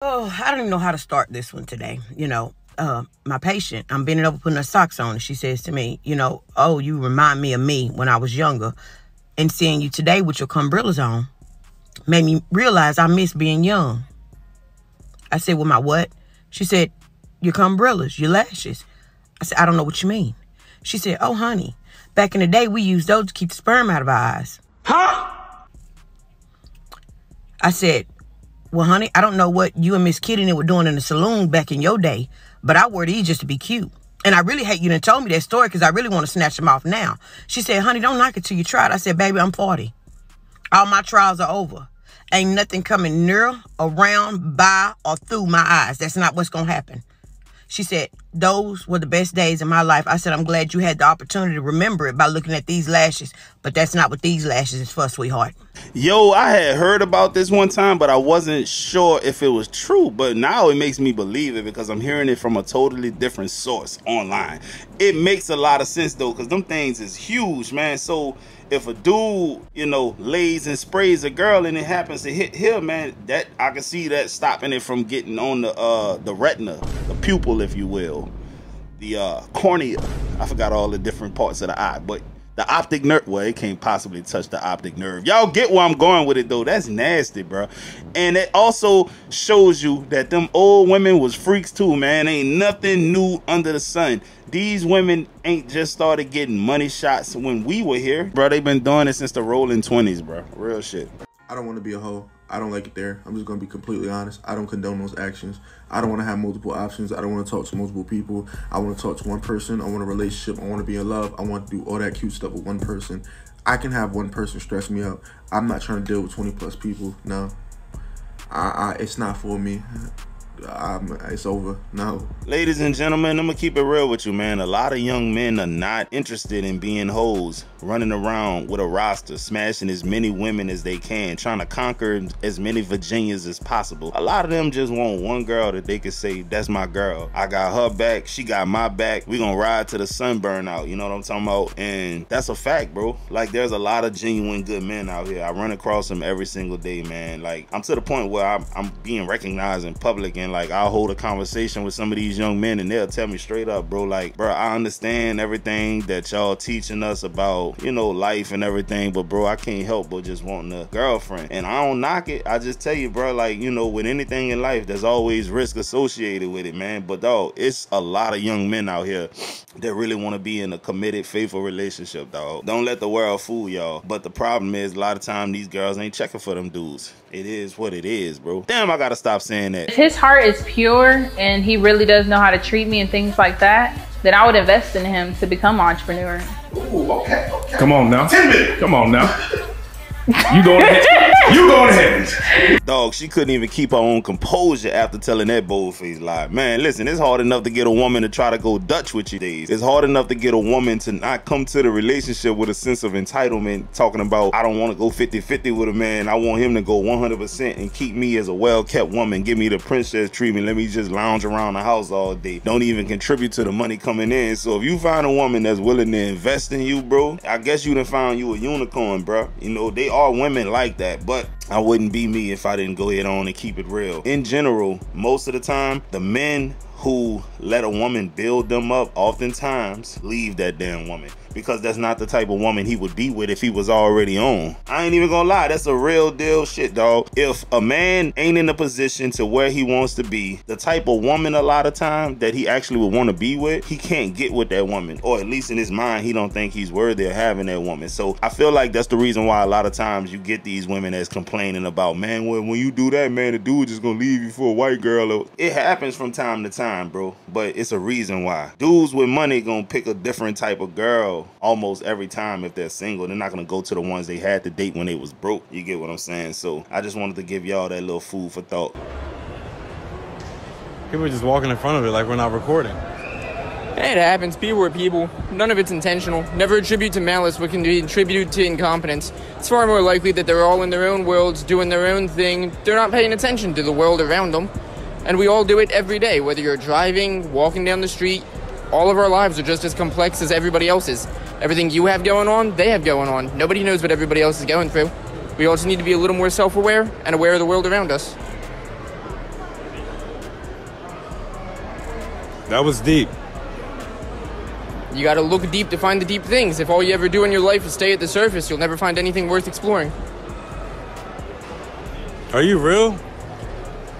Oh, I don't even know how to start this one today. My patient, I'm bending over putting her socks on, and she says to me, oh, you remind me of me when I was younger. And seeing you today with your cumbrellas on made me realize I miss being young. I said, well, my what? She said, your cumbrellas, your lashes. I said, I don't know what you mean. She said, oh, honey, back in the day, we used those to keep the sperm out of our eyes. Huh? I said, well, honey, I don't know what you and Miss Kitty were doing in the saloon back in your day, but I wore these just to be cute. And I really hate you done told me that story because I really want to snatch them off now. She said, honey, don't knock it till you try it. I said, baby, I'm 40. All my trials are over. Ain't nothing coming near, around, by, or through my eyes. That's not what's going to happen. She said, those were the best days of my life. I said, I'm glad you had the opportunity to remember it by looking at these lashes. But that's not what these lashes is for, sweetheart. Yo, I had heard about this one time, but I wasn't sure if it was true. But now it makes me believe it because I'm hearing it from a totally different source online. It makes a lot of sense, though, because them things is huge, man. So if a dude, lays and sprays a girl and it happens to hit him, man, that I can see that stopping it from getting on the retina, the pupil, if you will, the cornea. I forgot all the different parts of the eye, but the optic nerve, well, it can't possibly touch the optic nerve. Y'all get where I'm going with it, though. That's nasty, bro. And it also shows you that them old women was freaks, too, man. Ain't nothing new under the sun. These women ain't just started getting money shots when we were here. Bro, they been doing it since the rolling 20s, bro. Real shit. I don't want to be a hoe. I don't like it there. I'm just going to be completely honest. I don't condone those actions. I don't want to have multiple options. I don't want to talk to multiple people. I want to talk to one person. I want a relationship. I want to be in love. I want to do all that cute stuff with one person. I can have one person stress me out. I'm not trying to deal with 20 plus people. No. It's not for me. It's over. No. Ladies and gentlemen, I'm gonna keep it real with you, man. A lot of young men are not interested in being hoes, running around with a roster, smashing as many women as they can, trying to conquer as many Virginias as possible. A lot of them just want one girl that they can say, that's my girl. I got her back, she got my back. We gonna ride to the sun burn out. You know what I'm talking about? And that's a fact, bro. Like, there's a lot of genuine good men out here. I run across them every single day, man. Like, I'm to the point where I'm being recognized in public, and like, I'll hold a conversation with some of these young men and they'll tell me straight up, bro, like, bro, I understand everything that y'all teaching us about, life and everything, but bro, I can't help but just wanting a girlfriend. And I don't knock it. I just tell you, bro, like, with anything in life, there's always risk associated with it, man. But dog, it's a lot of young men out here that really want to be in a committed, faithful relationship, dog. Don't let the world fool y'all. But the problem is, a lot of time these girls ain't checking for them dudes. It is what it is, bro. Damn, I gotta stop saying that. If his heart is pure and he really does know how to treat me and things like that, then I would invest in him to become an entrepreneur. Ooh, okay. Come on now. 10 minutes. Come on now. You going to heaven. Dog, she couldn't even keep her own composure after telling that bold-faced lie. Man, listen, it's hard enough to get a woman to try to go Dutch with you days. It's hard enough to get a woman to not come to the relationship with a sense of entitlement, talking about, I don't want to go 50-50 with a man. I want him to go 100% and keep me as a well-kept woman. Give me the princess treatment. Let me just lounge around the house all day. Don't even contribute to the money coming in. So if you find a woman that's willing to invest in you, bro, I guess you done found you a unicorn, bro. They are women like that, but I wouldn't be me if I didn't go ahead on and keep it real. In general, most of the time, the men who let a woman build them up oftentimes leave that damn woman, because that's not the type of woman he would be with if he was already on. I ain't even gonna lie, that's a real deal shit, dog. If a man ain't in a position to where he wants to be, the type of woman a lot of time that he actually would want to be with, he can't get with that woman, or at least in his mind he don't think he's worthy of having that woman. So I feel like that's the reason why a lot of times you get these women that's complaining about, man, when you do that, man, the dude just gonna leave you for a white girl. It happens from time to time, bro, but it's a reason why. Dudes with money gonna pick a different type of girl almost every time. If they're single, they're not gonna go to the ones they had to date when they was broke. You get what I'm saying? So I just wanted to give y'all that little food for thought. People are just walking in front of it like we're not recording. It happens. People are people. None of it's intentional. Never attribute to malice what can be attributed to incompetence. It's far more likely that they're all in their own worlds, doing their own thing. They're not paying attention to the world around them. And we all do it every day, whether you're driving, walking down the street. All of our lives are just as complex as everybody else's. Everything you have going on, they have going on. Nobody knows what everybody else is going through. We also need to be a little more self-aware and aware of the world around us. That was deep. You gotta look deep to find the deep things. If all you ever do in your life is stay at the surface, you'll never find anything worth exploring. Are you real?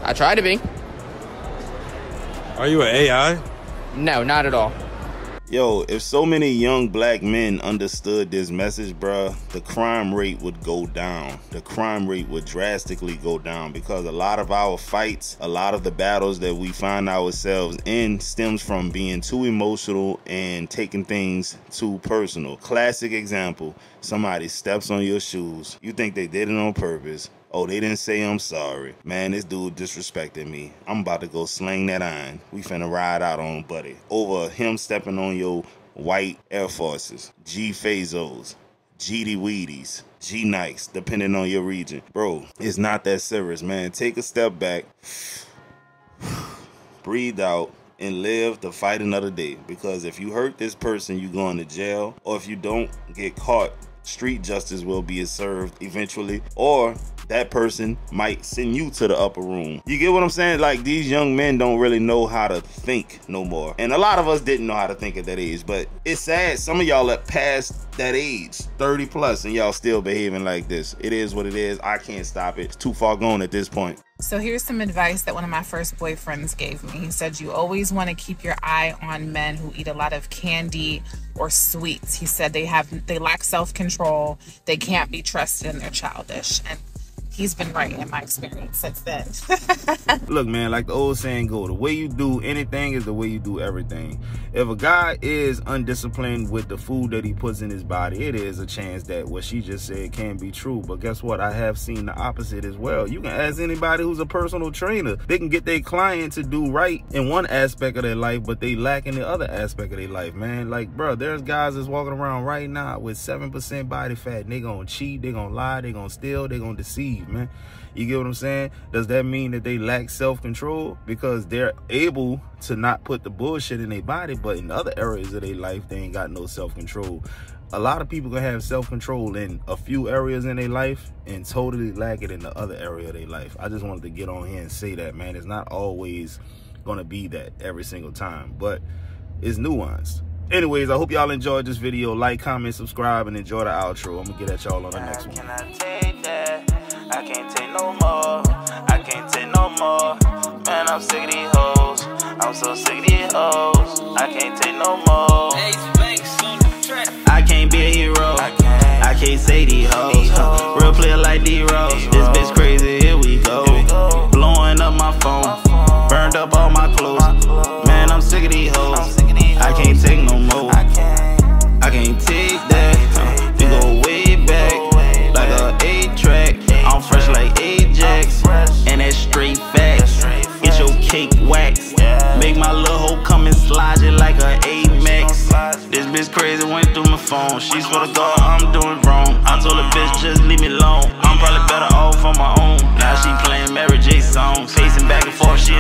I try to be. Are you an AI? No, not at all. Yo, if so many young black men understood this message, bruh, the crime rate would go down. The crime rate would drastically go down, because a lot of our fights, a lot of the battles that we find ourselves in stems from being too emotional and taking things too personal. Classic example, somebody steps on your shoes. You think they did it on purpose. Oh, they didn't say I'm sorry. Man, this dude disrespected me. I'm about to go sling that iron. We finna ride out on buddy. Over him stepping on your white Air Forces, G Fazos, GD Weedies, G Nikes, depending on your region. Bro, it's not that serious, man. Take a step back, breathe out, and live to fight another day. Because if you hurt this person, you going to jail. Or if you don't get caught, street justice will be served eventually. Or that person might send you to the upper room. You get what I'm saying? Like, these young men don't really know how to think no more. And a lot of us didn't know how to think at that age. But it's sad, some of y'all are past that age, 30 plus, and y'all still behaving like this. It is what it is. I can't stop it. It's too far gone at this point. So here's some advice that one of my first boyfriends gave me. He said, you always want to keep your eye on men who eat a lot of candy or sweets. He said they lack self-control. They can't be trusted, and they're childish. And he's been right in my experience since then. Look, man, like the old saying go, the way you do anything is the way you do everything. If a guy is undisciplined with the food that he puts in his body, it is a chance that what she just said can be true. But guess what? I have seen the opposite as well. You can ask anybody who's a personal trainer. They can get their client to do right in one aspect of their life, but they lack in the other aspect of their life, man. Like, bro, there's guys that's walking around right now with 7% body fat, and they gonna cheat, they gonna lie, they gonna steal, they gonna deceive, man. You get what I'm saying? Does that mean that they lack self-control? Because they're able to not put the bullshit in their body, but in other areas of their life, they ain't got no self-control. A lot of people can have self-control in a few areas in their life and totally lack it in the other area of their life. I just wanted to get on here and say that, man. It's not always gonna be that every single time, but it's nuanced. Anyways, I hope y'all enjoyed this video. Like, comment, subscribe, and enjoy the outro. I'm gonna get at y'all on the next one. Can I take that? I can't take no more. I can't take no more. Man, I'm sick of these hoes. I'm so sick of these hoes. I can't take no more. I can't be a hero. I can't say these hoes. Real player like D-Rose. This bitch crazy, here we go. Blowing up my phone. Burned up all my clothes. Man, I'm sick of these hoes. I can't take no more. I can't take that. We go way back. Like a 8-track. I'm fresh like Ajax. And that's straight facts. Get your cake waxed. Make my little hoe come and slide it like a Amex. This bitch crazy went through my phone. She swear to God I'm doing wrong. I told her bitch just leave me alone. I'm probably better off on my own. Now she playing Mary J songs. Pacing back and forth, she